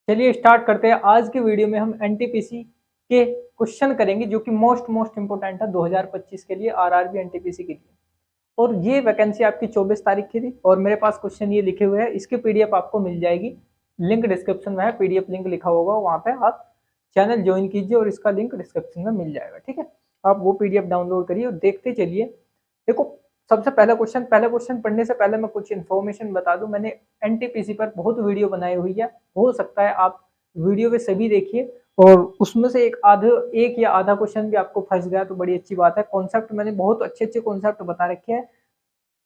चलिए स्टार्ट करते हैं। आज की वीडियो में हम एनटीपीसी के क्वेश्चन करेंगे जो कि मोस्ट इंपोर्टेंट है 2025 के लिए, आरआरबी एनटीपीसी के लिए। और ये वैकेंसी आपकी 24 तारीख की थी और मेरे पास क्वेश्चन ये लिखे हुए हैं। इसकी पीडीएफ आपको मिल जाएगी, लिंक डिस्क्रिप्शन में है, पीडीएफ लिंक लिखा होगा, वहां पे आप चैनल ज्वाइन कीजिए और इसका लिंक डिस्क्रिप्शन में मिल जाएगा। ठीक है, आप वो पीडीएफ डाउनलोड करिए और देखते चलिए। देखो, सबसे पहला क्वेश्चन पढ़ने से पहले मैं कुछ इन्फॉर्मेशन बता दूं। मैंने एनटीपीसी पर बहुत वीडियो बनाई हुई है, हो सकता है आप वीडियो पे सभी देखिए और उसमें से एक या आधा क्वेश्चन भी आपको फंस गया तो बड़ी अच्छी बात है। कॉन्सेप्ट मैंने बहुत अच्छे कॉन्सेप्ट बता रखे हैं,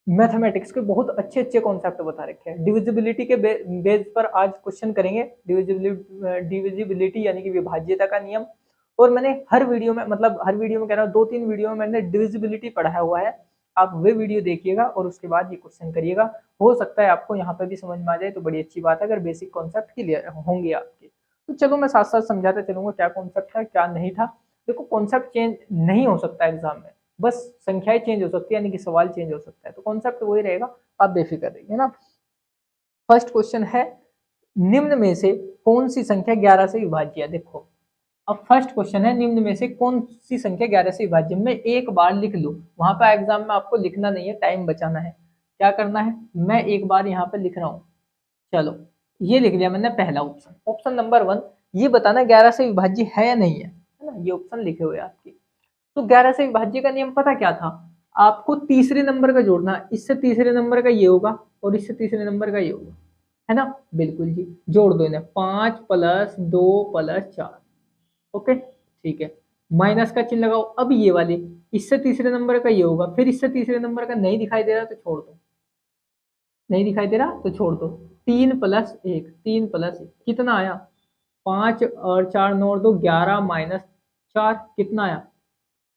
मैथमेटिक्स के बहुत अच्छे कॉन्सेप्ट बता रखे हैं। डिविजिबिलिटी के बेस पर आज क्वेश्चन करेंगे, डिविजिबिलिटी यानी कि विभाज्यता का नियम। और मैंने हर वीडियो में, मतलब हर वीडियो में कह रहा हूँ, 2-3 वीडियो में मैंने डिविजिबिलिटी पढ़ाया हुआ है। आप वे वीडियो देखिएगा और उसके बाद ये क्वेश्चन करिएगा। हो सकता है आपको यहाँ पर भी समझ में आ जाए तो बड़ी अच्छी बात है, अगर बेसिक कॉन्सेप्ट क्लियर होंगे आपके। तो चलो मैं साथ साथ समझाते चलूंगा क्या कॉन्सेप्ट है क्या नहीं था। देखो, कॉन्सेप्ट चेंज नहीं हो सकता एग्जाम में, बस संख्याएं चेंज हो सकती है, यानी कि सवाल चेंज हो सकता है, तो कॉन्सेप्ट वही रहेगा, आप बेफिक्र रहिए ना। फर्स्ट क्वेश्चन है, निम्न में से कौन सी संख्या 11 से विभाज्य है। देखो, अब फर्स्ट क्वेश्चन है, निम्न में से कौन सी संख्या 11 से विभाज्य। मैं एक बार लिख लूं, वहां पर एग्जाम में आपको लिखना नहीं है, टाइम बचाना है। क्या करना है, मैं एक बार यहाँ पे लिख रहा हूँ। चलो, ये लिख लिया मैंने पहला ऑप्शन। ऑप्शन नंबर 1, ये बताना 11 से विभाज्य है या नहीं है ना। ये ऑप्शन लिखे हुए आपके। तो 11 से विभाज्य का नियम पता क्या था, आपको तीसरे नंबर का जोड़ना, इससे तीसरे नंबर का ये होगा और इससे तीसरे नंबर का ये होगा, है ना। बिल्कुल जी, जोड़ दो इन्हें, 5 + 2 + 4। ओके, ठीक है, माइनस का चिन्ह लगाओ। अब ये वाली, इससे तीसरे नंबर का ये होगा, फिर इससे तीसरे नंबर का नहीं दिखाई दे रहा तो छोड़ दो, नहीं दिखाई दे रहा तो छोड़ दो। 3 + 1, 3 + 1 कितना आया, 5 और 4 9 और 2 11 - 4 कितना आया,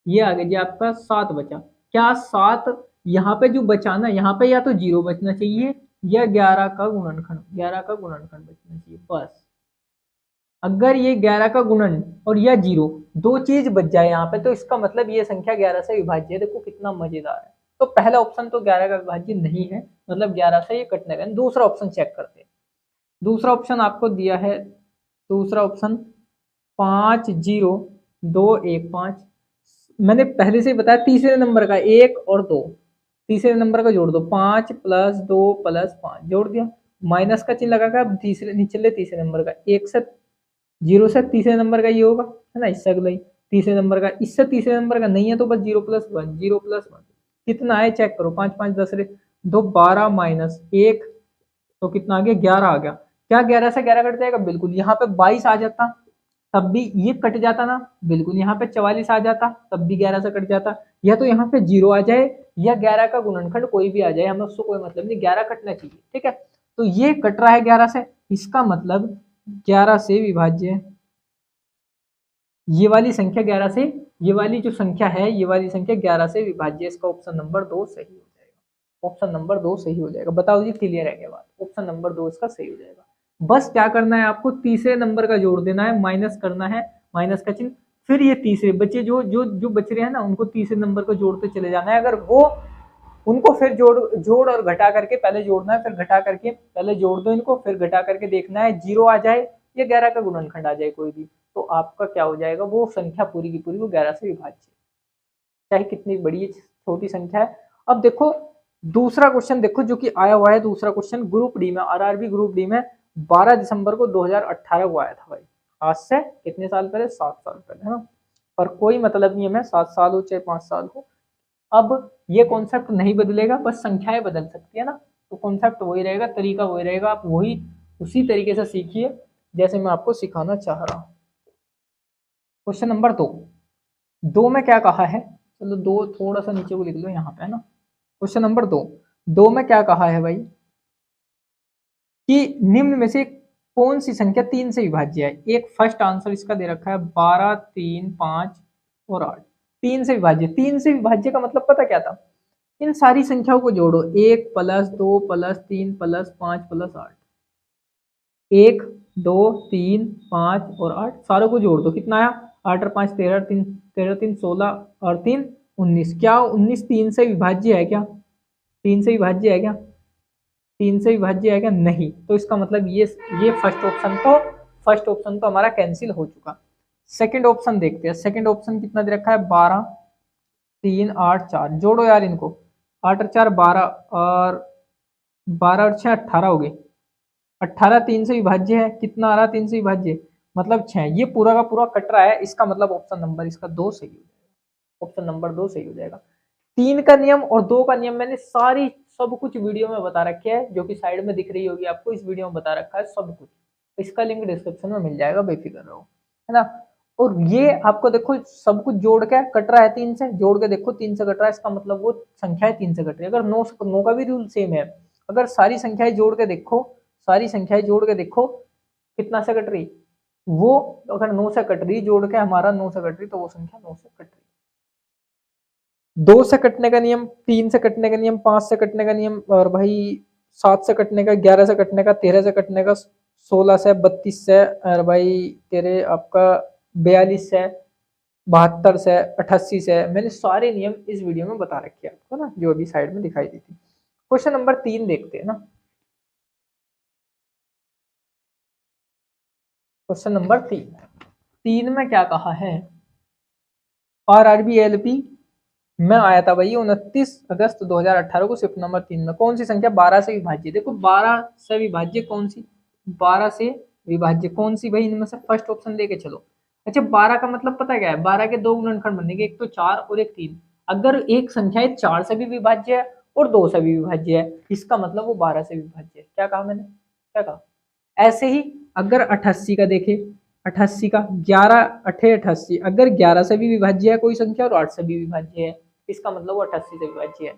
ये आ गया जी आपका 7 बचा। क्या 7 यहाँ पे जो बचाना, यहाँ पे या तो 0 बचना चाहिए या 11 का गुणनखंड, 11 का गुणनखंड बचना चाहिए बस। अगर ये 11 का गुणन और या 0 दो चीज बच जाए यहाँ पे, तो इसका मतलब ये संख्या 11 से विभाज्य है। देखो कितना मजेदार है। तो पहला ऑप्शन तो 11 का विभाज्य नहीं है, मतलब 11 से ये कटने का। दूसरा ऑप्शन चेक करते हैं। दूसरा ऑप्शन आपको दिया है, दूसरा ऑप्शन 5 0 2 1 5। मैंने पहले से ही बताया, तीसरे नंबर का 1 और 2, तीसरे नंबर का जोड़ दो, 5 + 2 + 5 जोड़ दिया, माइनस का चिन्ह लगा, अब तीसरे निचले तीसरे नंबर का 1 से 0 से तीसरे नंबर का ये होगा, है ना, इससे अगला ही तीसरे नंबर का, इससे तीसरे नंबर का नहीं है तो बस 0 + 1, 0 + 1 कितना है चेक करो, 5 5 10 2 12 - 1 तो कितना आ गया, 11 आ गया। क्या 11 से 11 कट जाएगा, बिल्कुल। यहाँ पे 22 आ जाता तब भी ये कट जाता ना, बिल्कुल। यहाँ पे 44 आ जाता तब भी 11 से कट जाता, या तो यहाँ पे 0 आ जाए या 11 का गुणनखंड कोई भी आ जाए, हमें उससे कोई मतलब नहीं, 11 कटना चाहिए। ठीक है, तो ये कट रहा है 11 से, इसका मतलब 11 से विभाज्य, ये वाली संख्या 11 से, ये वाली जो संख्या है, ये वाली संख्या 11 से विभाज्य। इसका ऑप्शन नंबर 2 सही हो जाएगा, ऑप्शन नंबर 2 सही हो जाएगा। बताओ जी, क्लियर है क्या बात, ऑप्शन नंबर 2 इसका सही हो जाएगा। बस क्या करना है आपको, तीसरे नंबर का जोड़ देना है, माइनस करना है, माइनस का चिन्ह, फिर ये तीसरे बच्चे जो जो जो बच रहे हैं ना, उनको तीसरे नंबर को जोड़ते चले जाना है। अगर वो उनको फिर जोड़ और घटा करके, पहले जोड़ना है फिर घटा करके, पहले जोड़ दो इनको फिर घटा करके देखना है, 0 आ जाए या 11 का गुणनखंड आ जाए कोई भी, तो आपका क्या हो जाएगा, वो संख्या पूरी की पूरी वो 11 से विभाज्य, चाहे कितनी बड़ी छोटी संख्या है। अब देखो दूसरा क्वेश्चन, देखो जो कि आया हुआ है दूसरा क्वेश्चन ग्रुप डी में, आरआरबी ग्रुप डी में 12 दिसंबर को 2018 को आया था भाई। आज से कितने साल पहले, 7 साल पहले, है ना। और कोई मतलब नहीं है मैं 7 साल हो चाहे 5 साल हो, अब ये कॉन्सेप्ट नहीं बदलेगा, बस संख्याएं बदल सकती है ना। तो कॉन्सेप्ट वही रहेगा, तरीका वही रहेगा, आप वही उसी तरीके से सीखिए जैसे मैं आपको सिखाना चाह रहा हूँ। क्वेश्चन नंबर 2 में क्या कहा है, चलो 2 थोड़ा सा नीचे को लिख लो यहाँ पे, है ना। क्वेश्चन नंबर 2 में क्या कहा है भाई, कि निम्न में से कौन सी संख्या 3 से विभाज्य है। एक फर्स्ट आंसर इसका दे रखा है 12 3 5 और 8, 3 से विभाज्य। 3 से विभाज्य का मतलब पता क्या था, इन सारी संख्याओं को जोड़ो, 1 + 2 + 3 + 5 + 8, 1 2 3 5 और 8 सारों को जोड़ दो, कितना आया, 8 और 5 13, 3 16 और 3 19। क्या 19 3 से विभाज्य है क्या, 3 से विभाज्य है क्या, 3 से विभाज्य है क्या, नहीं। तो इसका मतलब ये फर्स्ट ऑप्शन तो फर्स्ट ऑप्शन तो हमारा कैंसिल हो चुका। सेकंड ऑप्शन देखते हैं। सेकंड ऑप्शन कितना दे रखा है, 12 3 8 4, जोड़ो यार इनको, 8 और 4 12, और 12 और 6 18 हो गए। 18 3 से विभाज्य है, कितना आ रहा है 3 से विभाज्य, मतलब 6। ये पूरा का पूरा कट रहा है, इसका मतलब ऑप्शन नंबर इसका 2 सही हो जाएगा। ऑप्शन नंबर 2 सही हो जाएगा। 3 का नियम और 2 का नियम मैंने सारी सब कुछ वीडियो में बता रखे है, जो कि साइड में दिख रही होगी आपको, इस वीडियो में बता रखा है सब कुछ। इसका लिंक डिस्क्रिप्शन में मिल जाएगा, बेफिक्र रहो, है ना। और ये आपको देखो सब कुछ जोड़ के कट रहा है 3 से, जोड़ के देखो 3 से कट रहा है, इसका मतलब वो संख्याएं 3 से कट रही है। अगर 9 का भी रूल सेम है, अगर सारी संख्याएं जोड़ के देखो, सारी संख्याएं जोड़ के देखो कितना से कट रही, वो अगर 9 से कट रही, जोड़ के हमारा 9 से कट रही, तो वो संख्या 9 से कट रही। 2 से कटने का नियम, 3 से कटने का नियम, 5 से कटने का नियम, और भाई 7 से कटने का, 11 से कटने का, 13 से कटने का, 16 से, 32 से, और भाई तेरे आपका 42 से, 72 से, 88 से, मैंने सारे नियम इस वीडियो में बता रखे हैं आपको ना, जो अभी साइड में दिखाई दी थी। क्वेश्चन नंबर 3 देखते हैं ना। क्वेश्चन नंबर 3 में क्या कहा है, आरआरबी एलपी में आया था भाई 29 अगस्त 2018 को, शिफ्ट नंबर 3 में कौन सी संख्या 12 से विभाज्य, देखो 12 से विभाज्य कौन सी, 12 से विभाज्य कौन सी भाई, इनमें से फर्स्ट ऑप्शन लेके चलो। अच्छा 12 का मतलब पता क्या है, 12 के दो गुणनखंड बनेंगे, एक तो 4 और एक 3। अगर एक संख्या 4 से भी विभाज्य है और 2 से भी विभाज्य है, इसका मतलब वो 12 से विभाज्य है। क्या कहा मैंने, क्या कहा। ऐसे ही अगर 88 का देखे, 88 का 11 अठे 88, अगर 11 से भी विभाज्य है कोई संख्या और 8 से भी विभाज्य है, इसका मतलब वो 88 से विभाज्य है।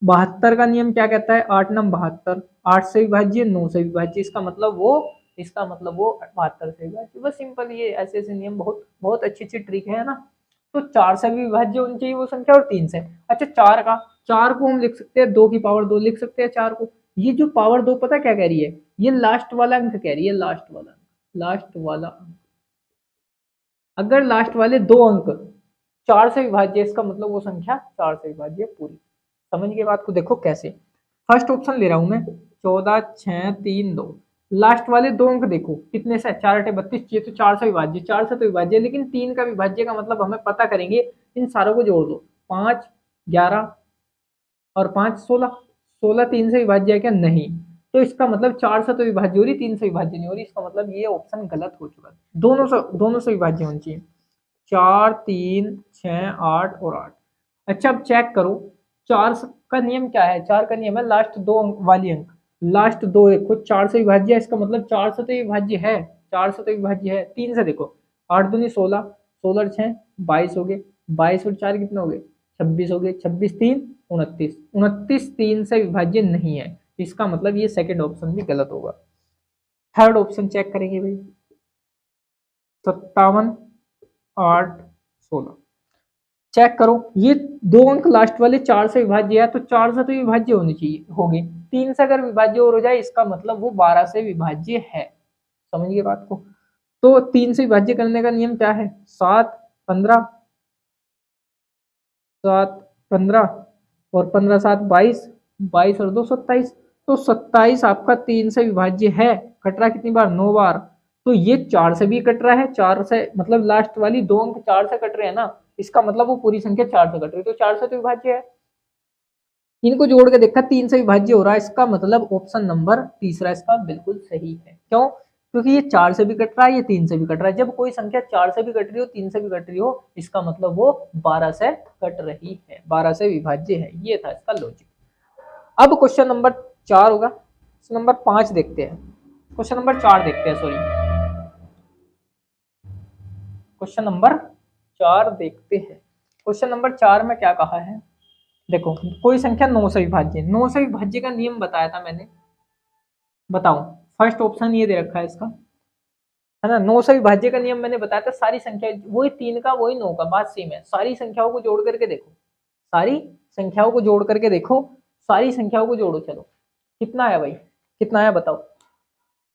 72 का नियम क्या कहता है, 8 नम 72, 8 से विभाज्य 9 से विभाज्य, इसका मतलब वो 72 से विभाज्य। बस सिंपल, ये ऐसे ऐसे नियम बहुत बहुत अच्छी अच्छी ट्रिक है ना। तो 4 से भी विभाज्य होनी चाहिए वो संख्या, और 3 से। अच्छा 4 का, 4 को हम लिख सकते हैं 2 की पावर 2 लिख सकते हैं 4 को। ये जो पावर 2 पता क्या कह रही है, ये लास्ट वाला अंक कह रही है, लास्ट वाला, लास्ट वाला अंक। अगर लास्ट वाले 2 अंक 4 से विभाज्य, इसका मतलब वो संख्या 4 से विभाज्य पूरी। समझ के बात को देखो कैसे। फर्स्ट ऑप्शन ले रहा हूं मैं, 14 6 3 2, लास्ट वाले 2 अंक देखो कितने से, 4 अठे 32, ये तो 4 से विभाज्य, 4 से तो विभाज्य, लेकिन 3 का विभाज्य का मतलब हमें पता करेंगे, इन सारों को जोड़ दो, 5 11 और 5 16, 16 3 से विभाज्य है क्या, नहीं। तो इसका मतलब 4 से तो विभाज्य हो रही, 3 से विभाज्य नहीं हो रही, इसका मतलब ये ऑप्शन गलत हो चुका है। दोनों से विभाज्य होनी चाहिए, 4 3 6 8 और 8। अच्छा अब चेक करो, 4 का नियम क्या है, 4 का नियम है लास्ट 2 अंक वाली अंक, लास्ट 2 देखो 4 से विभाज्य है, इसका मतलब 4 से तो विभाज्य है, 4 से तो विभाज्य है। 3 से देखो, 8 दूनी 16, 16 और 6 22 हो गए, 22 और 4 कितने हो गए, 26 हो गए, 26 3 29, 29 3 से विभाज्य नहीं है, इसका मतलब ये सेकंड ऑप्शन भी गलत होगा। थर्ड ऑप्शन चेक करेंगे भाई, 57 8 16, चेक करो, ये 2 अंक लास्ट वाले 4 से विभाज्य है, तो 4 से तो विभाज्य होनी चाहिए, होगी। 3 से अगर विभाज्य और हो जाए, इसका मतलब वो 12 से विभाज्य है। समझिए बात को। तो 3 से विभाज्य करने का नियम क्या है, 7 15, 7 15 और 15 7 22, 22 और 2 27, तो 27 आपका 3 से विभाज्य है। कट रहा कितनी बार, 9 बार। तो ये 4 से भी कट रहा है, 4 से मतलब लास्ट वाली 2 अंक 4 से कट रहे हैं ना, इसका मतलब वो पूरी संख्या 4 से कट रही है, तो 4 से तो विभाज्य है। इनको जोड़ के देखा 3 से विभाज्य हो रहा है, इसका मतलब ऑप्शन नंबर तीसरा इसका बिल्कुल सही है। क्यों, क्योंकि ये 4 से भी कट रहा है, ये 3 से भी कट रहा है। जब कोई संख्या 4 से भी कट रही हो, 3 से भी कट रही हो, इसका मतलब वो 12 से कट रही है, 12 से विभाज्य है। ये था इसका लॉजिक। अब क्वेश्चन नंबर 4 होगा, क्वेश्चन नंबर 5 देखते हैं, क्वेश्चन नंबर 4 देखते हैं, सॉरी क्वेश्चन नंबर 4 देखते हैं। क्वेश्चन नंबर 4 में क्या कहा है, देखो कोई संख्या 9 से विभाज्य, 9 से विभाज्य का नियम बताया था मैंने, बताओ। फर्स्ट ऑप्शन ये दे रखा है इसका, है ना। 9 से विभाज्य का नियम मैंने बताया था, सारी संख्या वही 3 का वही 9 का, बात सेम है। सारी संख्याओं को जोड़ करके देखो, सारी संख्याओं को जोड़ करके देखो, सारी संख्याओं को जोड़ो, चलो कितना आया भाई, कितना आया बताओ।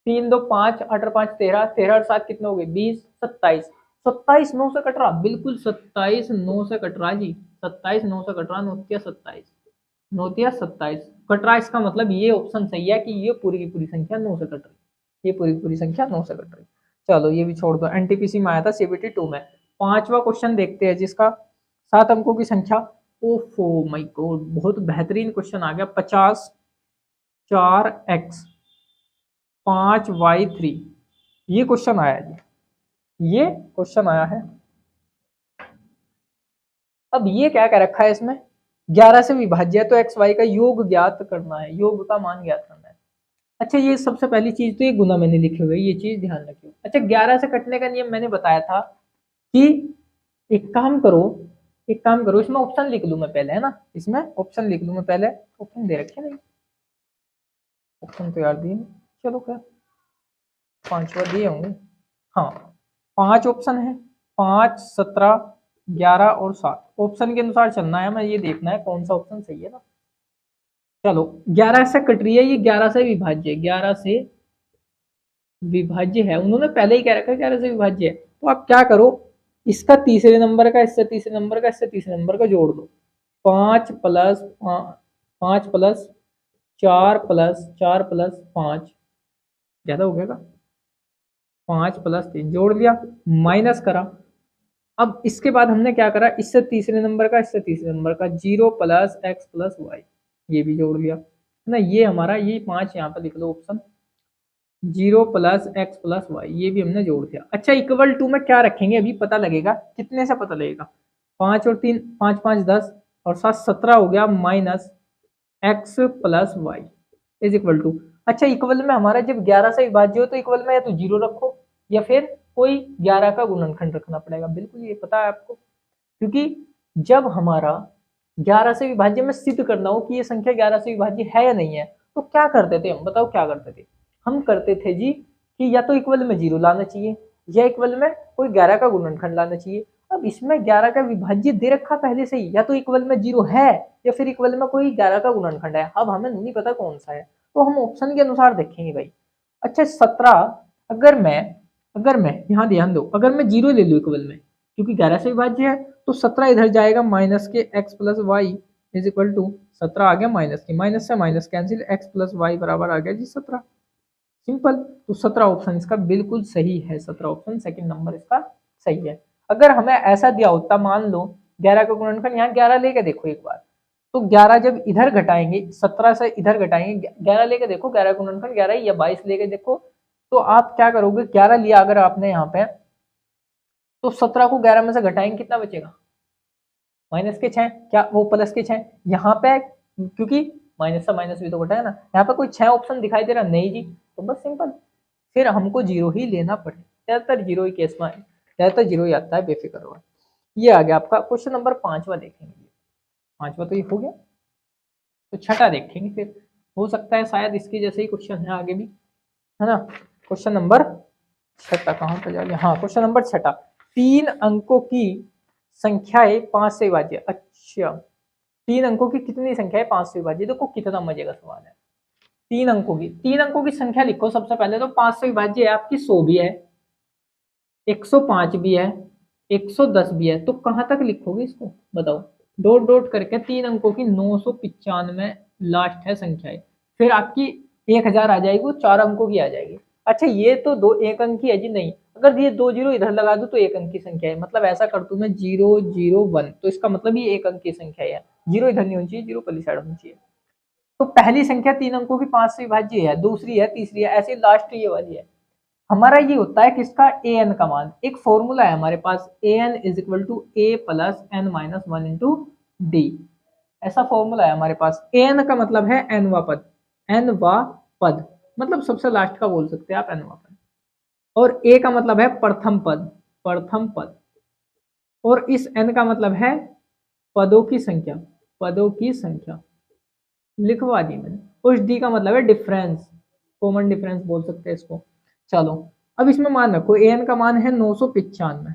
3 2 5 8 और 5 13, 13 और 7 कितने हो गए 20, 27, 27 9 से कट रहा, बिल्कुल 27 9 से कट रहा जी, 27 9 से कट रहा, 9 27, 9 27 कट रहा। इसका मतलब ये ऑप्शन सही है कि ये पूरी की पूरी संख्या 9 से कट रही। ये पूरी संख्या 9 से कट रही। चलो ये भी छोड़ दो, एनटीपीसी में आया था CBT 2 में। पांचवा क्वेश्चन देखते हैं जिसका 7 अंकों की संख्या। ओफो माय गॉड, बहुत बेहतरीन क्वेश्चन आ गया। 50 4x 5y3, ये क्वेश्चन आया जी, ये क्वेश्चन आया है। अब ये क्या कह रखा है इसमें, 11 से विभाज्य है तो एक्स वाई का योग ज्ञात करना है, योग का मान ज्ञात करना है। अच्छा ये सबसे पहली चीज तो ये गुना मैंने लिखे हुए, ये चीज ध्यान रखियो। अच्छा 11 से कटने का नियम मैंने बताया था कि एक काम करो, इसमें ऑप्शन लिख लूं मैं पहले, है ना, इसमें ऑप्शन लिख लूं मैं पहले। ऑप्शन दे रखे नहीं, ऑप्शन तो यार दिए, चलो क्या 5 बार दिए होंगे, हाँ 5 ऑप्शन है, 5 17 11 और 7 ऑप्शन के अनुसार चलना है, हमें ये देखना है कौन सा ऑप्शन सही है ना। चलो 11 से कट रही है, ये 11 से विभाज्य है, 11 से विभाज्य है, उन्होंने पहले ही कह रखा है 11 से विभाज्य है। तो आप क्या करो, इसका तीसरे नंबर का इससे तीसरे नंबर का इससे तीसरे नंबर का जोड़ दो। 5 प्लस 5 प्लस 4 प्लस 4 प्लस 5, ज्यादा हो गया, 5 प्लस 3 जोड़ दिया, माइनस करा। अब इसके बाद हमने क्या करा, इससे तीसरे नंबर का इससे तीसरे नंबर का 0 प्लस एक्स प्लस वाई, ये भी जोड़ दिया ना। ये हमारा ये 5 यहाँ पे लिख लो option, 0 plus x plus y, ये भी हमने जोड़ दिया। अच्छा इक्वल टू में क्या रखेंगे अभी पता लगेगा, कितने से पता लगेगा, 5 और 3 5 5 10 और 7 17 हो गया, minus x plus y is equal to. अच्छा इक्वल में हमारा जब 11 से विभाज्य हो तो इक्वल में या तो 0 रखो या फिर कोई 11 का गुणनखंड रखना पड़ेगा, बिल्कुल ये पता है आपको। क्योंकि जब हमारा 11 से विभाज्य में सिद्ध करना हो कि ये संख्या 11 से विभाज्य है या नहीं है, तो क्या करते थे हम, बताओ क्या करते थे हम, करते थे जी कि या तो इक्वल में 0 लाना चाहिए या इक्वल में कोई 11 का गुणनखंड लाना चाहिए। अब इसमें 11 का विभाज्य दे रखा पहले से ही, या तो इक्वल में 0 है या फिर इक्वल में कोई 11 का गुणनखंड है। अब हमें नहीं पता कौन सा है, तो हम ऑप्शन के अनुसार देखेंगे भाई। अच्छा 17, अगर मैं यहाँ ध्यान दो, अगर मैं 0 ले लूँ इक्वल में, क्योंकि 11 से विभाज्य है, तो 17 इधर जाएगा, माइनस के x plus y is equal to 17 आ गया माइनस के, माइनस से minus cancel, x plus y बराबर आ गया जी 17, सिंपल। तो 17 ऑप्शन इसका बिल्कुल सही है, 17 ऑप्शन सेकंड नंबर इसका सही है। अगर हमें ऐसा दिया होता, मान लो 11 का गुणनखंड, यहाँ 11 लेके देखो एक बार, तो 11 जब इधर घटाएंगे, 17 से इधर घटाएंगे, 11 लेके देखो, 11 का गुणनखंड 11 या 22 लेके देखो, तो आप क्या करोगे, 11 लिया अगर आपने यहाँ पे, तो 17 को 11 में से घटाएंगे कितना बचेगा, माइनस के 6, क्या वो प्लस के 6, यहाँ पे क्योंकि माइनस से माइनस भी तो घटा है ना, यहाँ पे कोई 6 ऑप्शन दिखाई दे रहा नहीं जी, तो बस सिंपल, फिर हमको 0 ही लेना पड़े, ज्यादातर 0 ही केस में है, ज्यादातर 0 ही आता है, बेफिक्र हो। ये आ गया आपका क्वेश्चन नंबर 5वां, देखेंगे 5वां तो ये हो गया, तो छठा देखेंगे फिर, हो सकता है शायद इसके जैसे ही क्वेश्चन है आगे भी, है ना। क्वेश्चन नंबर छठा कहाँ पे जा गया, हाँ क्वेश्चन नंबर छठा, 3 अंकों की संख्याएं 5 से विभाज्य। अच्छा 3 अंकों की कितनी संख्या है 5 से विभाज्य, देखो कितना मजे का सवाल है। 3 अंकों की संख्या लिखो सबसे पहले, तो 5 से विभाज्य है आपकी 100 भी है, 105 भी है, 110 भी है, तो कहाँ तक लिखोगे इसको बताओ, डॉट डॉट करके 3 अंकों की 995 लास्ट है संख्याएं, फिर आपकी 1000 आ जाएगी, वो 4 अंकों की आ जाएगी। अच्छा ये तो दो एक अंक की है जी, नहीं, अगर ये 2 जीरो इधर लगा दूं तो 1 अंक की संख्या है, मतलब ऐसा कर दूं मैं 001, तो इसका मतलब ये 1 अंक की संख्या है, 0 इधर नहीं होनी चाहिए, 0 पहली साइड होनी चाहिए। तो पहली संख्या 3 अंकों की 5 से विभाज्य है, दूसरी है, तीसरी है, ऐसे लास्ट ये वाली है। हमारा ये होता है किसका, ए एन का मान, एक फॉर्मूला है हमारे पास, a n is equal to a plus n minus 1 into d, ऐसा फॉर्मूला है हमारे पास। ए एन का मतलब है एनवा पद, एनवा पद मतलब सबसे लास्ट का बोल सकते हैं आप, एनवा पद, और ए का मतलब है प्रथम पद, प्रथम पद, और इस एन का मतलब है पदों की संख्या, पदों की संख्या लिखवा दी मैंने। उस डी का मतलब है डिफरेंस, कॉमन डिफरेंस बोल सकते हैं इसको। चलो अब इसमें मान रखो ए एन का मान है 995,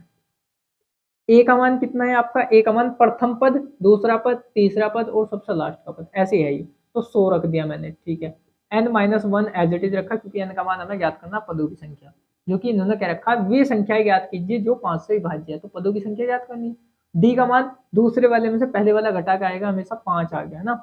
ए का मान कितना है आपका, ए का मान प्रथम पद, दूसरा पद, तीसरा पद और सबसे लास्ट का पद, ऐसे है ये, तो 100 रख दिया मैंने, ठीक है। N minus 1 as it is रखा, क्योंकि एन का मान हमें ज्ञात करना पदों की संख्या, जो कि इन्होंने क्या रखा, वे संख्याएं ज्ञात कीजिए जो 5 से विभाज्य है, तो पदों की संख्या ज्ञात करनी है। डी का मान दूसरे वाले में से पहले वाला घटा के आएगा, हमेशा 5 आ गया ना,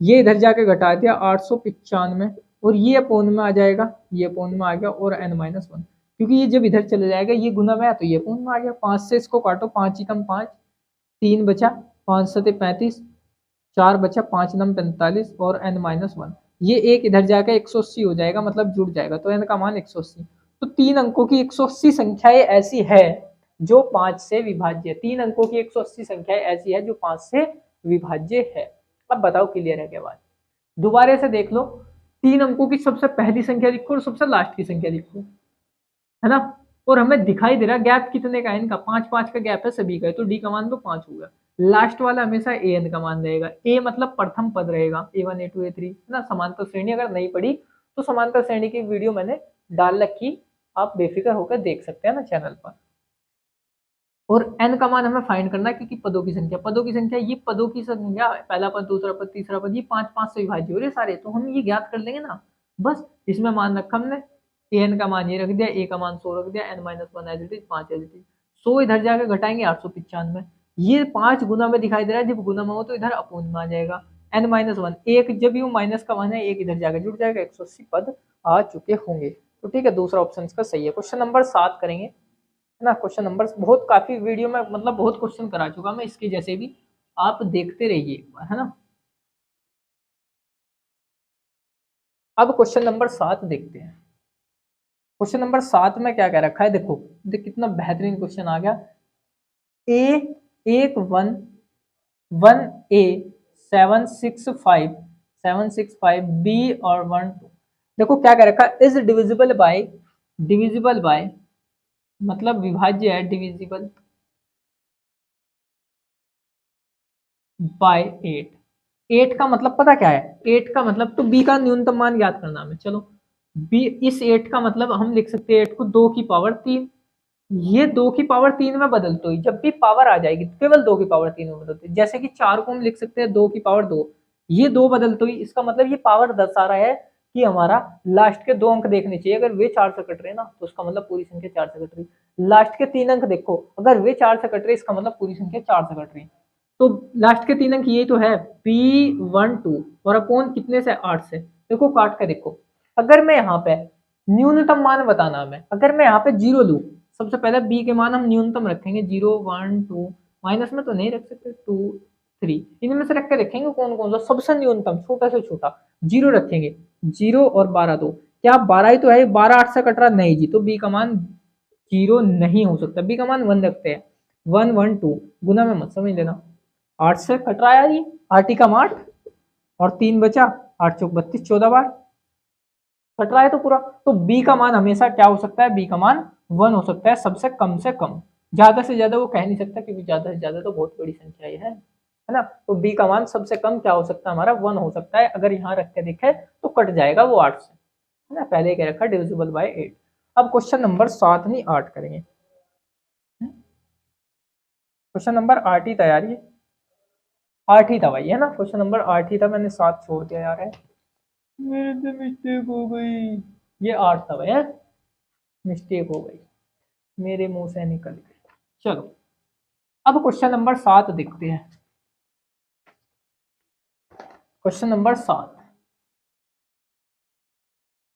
ये इधर जाके घटा दिया 895, और ये अपोन में आ जाएगा, ये अपोन में आ गया और n-1, क्योंकि ये जब इधर चले जाएगा ये गुना में है तो ये अपोन में आ गया। 5 से इसको काटो, 5 ही कम 5, 3 बचा, 5 सते 35, 4 बचा, 5 नम 45 और n-1, ये एक इधर जाकर 180 हो जाएगा, मतलब जुड़ जाएगा, तो n का मान 180। तो 3 अंकों की 180 संख्याएं ऐसी है जो 5 से विभाज्य, 3 अंकों की 180 संख्याएं ऐसी है जो 5 से विभाज्य है। अब बताओ क्लियर है क्या बात? दोबारा से देख लो, 3 अंकों की सबसे पहली संख्या लिखो और सबसे लास्ट की संख्या लिखो, है ना, और हमें दिखाई दे रहा गैप कितने का है इनका, 5-5 का गैप है सभी का, तो डी का मान तो 5 होगा। लास्ट वाला हमेशा ए एन का मान रहेगा, ए मतलब प्रथम पद रहेगा, A1 A2 A3, है ना। समांतर श्रेणी अगर नहीं पड़ी तो समांतर श्रेणी की वीडियो मैंने डाल रखी, आप बेफिक्र होकर देख सकते हैं ना चैनल पर। और n का मान हमें फाइंड करना है, क्योंकि पदों की संख्या, पदों की संख्या, ये पदों की संख्या, पहला पद, दूसरा पद, तीसरा पद, ये 5-5 से विभाज्य हो रहे सारे, तो हम ये ज्ञात कर लेंगे ना। बस इसमें मान रखा हमने, an का मान ये रख दिया, a का मान 100 रख दिया, n-1 as it is, 5 as it is, 100 इधर जाकर घटाएंगे 895, ये 5 गुना में दिखाई दे रहा है, जब गुना में हो तो इधर अपूर्ण में आ जाएगा। n-1 एक, जब यू माइनस का मान है एक इधर जाकर जुड़ जाएगा, 180 पद आ चुके होंगे। तो ठीक है, दूसरा ऑप्शन इसका सही है। क्वेश्चन नंबर 7 करेंगे, है ना। क्वेश्चन नंबर बहुत, काफी वीडियो में मतलब बहुत क्वेश्चन करा चुका मैं इसके जैसे भी, आप देखते रहिए एक बार, है ना। अब क्वेश्चन नंबर 7 देखते हैं। क्वेश्चन नंबर 7 में क्या कह रखा है, देखो देख कितना बेहतरीन क्वेश्चन आ गया। ए 1 1 ए 765 बी और 1 2, देखो क्या कह रखा है, इज डिविजिबल बाय मतलब विभाज्य है, डिविजिबल बाय 8। 8 का मतलब पता क्या है, 8 का मतलब, तो b का न्यूनतम मान ज्ञात करना है, चलो b, इस 8 का मतलब हम लिख सकते हैं 8 को 2 की पावर 3, ये 2 की पावर 3 में बदलते ही, जब भी पावर आ जाएगी तो केवल 2 की पावर 3 में बदलते, जैसे कि 4 को हम लिख सकते हैं 2 की पावर 2, ये 2 बदलते ही, इसका मतलब ये पावर दर्शा रहा है कि हमारा लास्ट के 2 अंक देखने चाहिए, अगर वे 4 से कट रहे हैं ना तो उसका मतलब पूरी संख्या 4 से कट रही। लास्ट के 3 अंक देखो, अगर वे 4 से कट रहे इसका मतलब पूरी संख्या 4 से कट रही। तो लास्ट के 3 अंक ये तो है P12 और अपोन कितने से, 8 से। देखो काट के देखो, अगर मैं यहाँ पे न्यूनतम मान बताना हमें, अगर मैं यहाँ पे 0 लूँ, सबसे पहले b के मान हम न्यूनतम रखेंगे, 0 1 2, माइनस में तो नहीं रख सकते, 2 3, इनमें से रख के देखेंगे कौन कौन सा सबसे न्यूनतम, छोटा से छोटा 0 रखेंगे, 0 और 12 2, क्या 12 ही तो है, 12 8 से कट रहा नहीं जी, तो b का मान 0 नहीं हो सकता, b का मान 1 रखते हैं, 1 1 2, गुना में मत समझ लेना, 8 से कट रहा है, ये 8 ही कम 8 और 3 बचा, 8 चौक 32, 14 बार कट रहा है तो पूरा, तो b का मान हमेशा क्या हो सकता है, b का मान 1 हो सकता है, सबसे कम से कम, ज्यादा से ज्यादा वो कह नहीं सकता, क्योंकि ज्यादा से ज्यादा तो बहुत बड़ी संख्या है ना। तो b का मान सबसे कम क्या हो सकता है, हमारा 1 हो सकता है, अगर यहाँ रख के देखे तो कट जाएगा वो 8 से, है ना, पहले कह रखा डिविजिबल बाय 8। अब क्वेश्चन नंबर 7 नहीं 8 करेंगे, क्वेश्चन नंबर 8 ही तैयारी है, 8 ही था भाई, है ना, क्वेश्चन नंबर 8 ही था, मैंने 7 छोड़ दिया यार, है मेरे से मिस्टेक हो गई, ये 8 था भाई, है मिस्टेक हो गई, मेरे मुंह से निकल गई। चलो अब क्वेश्चन नंबर 7 देखते हैं। क्वेश्चन नंबर 7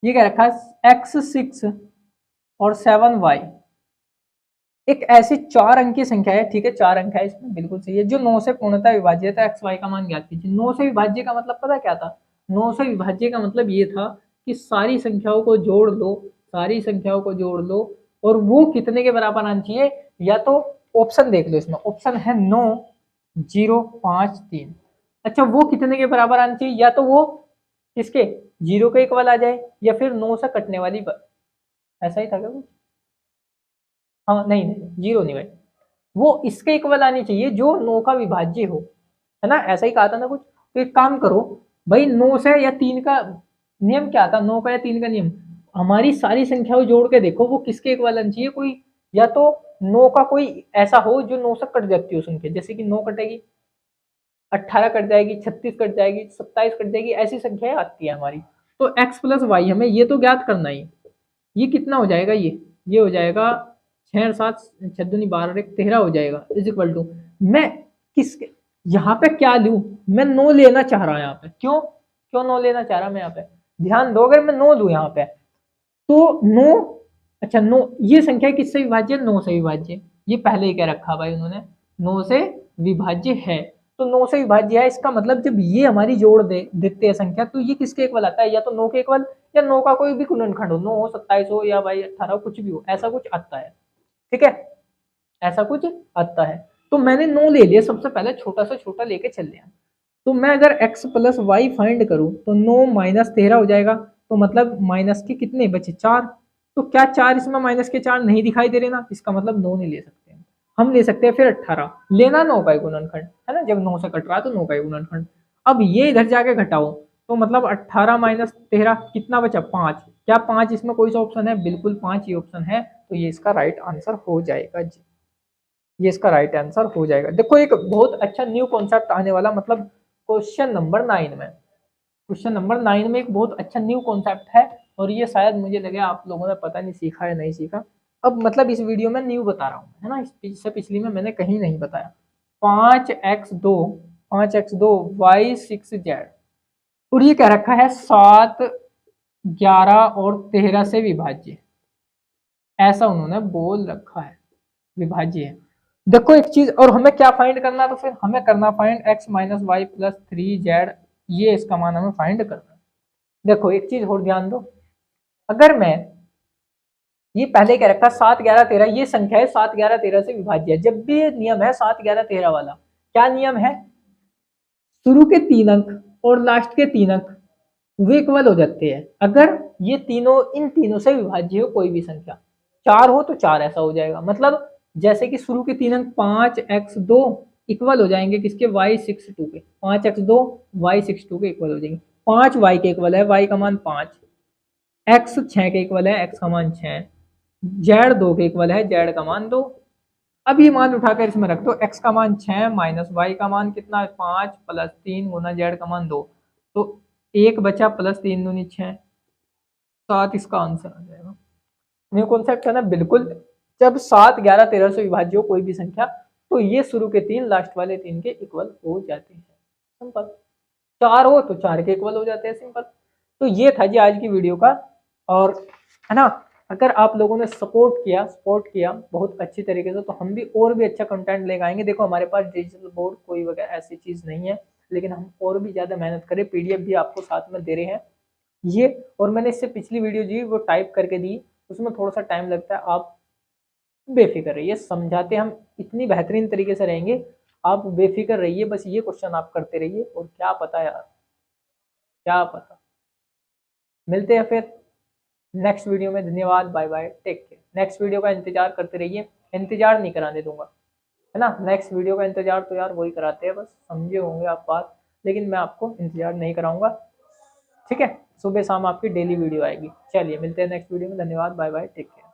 ये क्या रखा है, x6 और 7y एक ऐसी 4 अंक की संख्या है, ठीक है 4 अंक है इसमें, बिल्कुल सही है, जो 9 से पूर्णतः विभाज्य था, एक्स वाई का मान ज्ञात कीजिए। 9 से विभाज्य का मतलब पता क्या था, 9 से विभाज्य का मतलब ये था कि सारी संख्याओं को जोड़ लो, सारी संख्याओं को जोड़ लो और वो कितने के बराबर आना चाहिए, या तो ऑप्शन देख लो, इसमें ऑप्शन है 9 0 5 3, अच्छा वो कितने के बराबर आना चाहिए, या तो वो किसके 0 के इक्वल आ जाए, या फिर 9 से कटने वाली, ऐसा ही था क्या कुछ, हाँ नहीं नहीं 0 नहीं भाई, वो इसके इक्वल आनी चाहिए जो 9 का विभाज्य हो, है ना, ऐसा ही कहा था ना कुछ। तो एक काम करो भाई, 9 से या 3 का नियम क्या था, 9 का या 3 का नियम, हमारी सारी संख्याओं जोड़ के देखो वो किसके इक्वल आनी चाहिए, कोई या तो 9 का कोई ऐसा हो जो 9 से कट जाती हो संख्या, जैसे कि 9 कटेगी, 18 कट जाएगी, 36 कट जाएगी, 27 कट जाएगी, ऐसी संख्याएं आती है हमारी। तो x प्लस वाई हमें ये तो ज्ञात करना ही, ये कितना हो जाएगा, ये हो जाएगा 6 7 6 दूनी 12 13 हो जाएगा, इज इक्वल टू, मैं किसके यहाँ पे क्या लूं, मैं 9 लेना चाह रहा हूं यहाँ पे, क्यों 9 लेना चाह रहा मैं यहाँ पे, ध्यान दो, अगर मैं 9 दूं यहाँ पे तो 9, अच्छा 9 ये संख्या किससे विभाज्य है? 9 से विभाज्य। ये पहले ही कह रखा भाई उन्होंने, 9 से विभाज्य है। तो 9 से विभाज्य है, इसका मतलब जब ये हमारी जोड़ देते हैं संख्या, तो ये किसके इक्वल आता है? या तो 9 के इक्वल, या 9 का कोई भी गुणनखंड हो, 9 हो, 27 हो, या भाई 18 हो, कुछ भी हो, ऐसा कुछ आता है। ठीक है, ऐसा कुछ आता है। तो मैंने 9 ले लिया, सबसे पहले छोटा से छोटा लेके चल लिया। तो मैं अगर x प्लस वाई फाइंड करूं तो 9 माइनस 13 हो जाएगा। तो मतलब माइनस के कितने बचे? 4। तो क्या 4 इसमें माइनस के 4 नहीं दिखाई दे रहे ना? इसका मतलब 9 नहीं ले सकते हैं, हम ले सकते हैं फिर 18। लेना 9 का गुणनखंड है ना, जब 9 से कट रहा है तो 9 का गुणनखंड। अब ये इधर जाके घटाओ, तो मतलब 18 माइनस 13 कितना बचा? 5। क्या 5 इसमें कोई सा ऑप्शन है? बिल्कुल 5 ही ऑप्शन है। तो ये इसका राइट आंसर हो जाएगा जी, ये इसका राइट आंसर हो जाएगा। देखो एक बहुत अच्छा न्यू कॉन्सेप्ट आने वाला, मतलब क्वेश्चन नंबर 9 में, क्वेश्चन नंबर 9 में एक बहुत अच्छा न्यू कॉन्सेप्ट है, और ये शायद मुझे लगे आप लोगों ने पता नहीं सीखा या नहीं सीखा। अब मतलब इस वीडियो में न्यू बता रहा हूँ है ना, इससे पिछली में मैंने कहीं नहीं बताया। 5x2 5x2 y6z, और ये कह रखा है 7, 11 और 13 से विभाज्य, ऐसा उन्होंने बोल रखा है, विभाज्य है। देखो एक चीज, और हमें क्या फाइंड करना है? तो फिर हमें करना find x minus y plus 3z, ये इसका मान हमें फाइंड करना है। देखो एक चीज और ध्यान दो, अगर मैं ये पहले कह रखा 7, 11, 13, ये संख्या है 7, 11, 13 से विभाज्य है। जब भी ये नियम है 7, 11, 13 वाला, क्या नियम है? शुरू के 3 अंक और लास्ट के 3 अंक वे इक्वल हो जाते हैं। अगर ये तीनों, इन तीनों से विभाज्य हो कोई भी संख्या, 4 हो तो 4 ऐसा हो जाएगा। मतलब जैसे कि शुरू के 3 अंक 5x2 इक्वल हो जाएंगे किसके? y62 के। 5x2 y62 के इक्वल हो जाएंगे। 5 y के इक्वल है, y का मान 5, x 6 के इक्वल है, x का मान 6, z 2 के इक्वल है, z का मान 2। अब ये मान उठाकर इसमें रख दो, x का मान 6 माइनस वाई का मान कितना है? 5 प्लस 3 गुना z का मान 2, तो 1 बचा प्लस 3 दूनी 6, 7 इसका आंसर आ जाएगा। न्यू कॉन्सेप्ट है ना बिल्कुल। जब 7, 11, 13 से विभाज्य हो कोई भी संख्या, तो ये शुरू के 3 लास्ट वाले 3 के इक्वल हो जाते हैं। सिंपल। 4 हो तो 4 के इक्वल हो जाते हैं, सिंपल। तो ये था जी आज की वीडियो का, और है ना, अगर आप लोगों ने सपोर्ट किया बहुत अच्छी तरीके से, तो हम भी और भी अच्छा कंटेंट लेकर आएंगे। देखो हमारे पास डिजिटल बोर्ड कोई वगैरह ऐसी चीज़ नहीं है, लेकिन हम और भी ज़्यादा मेहनत करें। पीडीएफ भी आपको साथ में दे रहे हैं ये, और मैंने इससे पिछली वीडियो जी वो टाइप करके दी, उसमें थोड़ा सा टाइम लगता है। आप बेफिक्र रहिए, समझाते हम इतनी बेहतरीन तरीके से रहेंगे, आप बेफिक्र रहिए, बस ये क्वेश्चन आप करते रहिए, और क्या पता यार, क्या पता। मिलते हैं फिर नेक्स्ट वीडियो में। धन्यवाद, bye bye, take care. Next video का इंतजार करते रहिए, इंतजार नहीं कराने दूंगा है ना। नेक्स्ट वीडियो का इंतजार तो यार वही कराते हैं, बस समझे होंगे आप बात, लेकिन मैं आपको इंतजार नहीं कराऊंगा। ठीक है, सुबह शाम आपकी डेली वीडियो आएगी। चलिए मिलते हैं नेक्स्ट वीडियो में। धन्यवाद, बाय बाय, टेक केयर।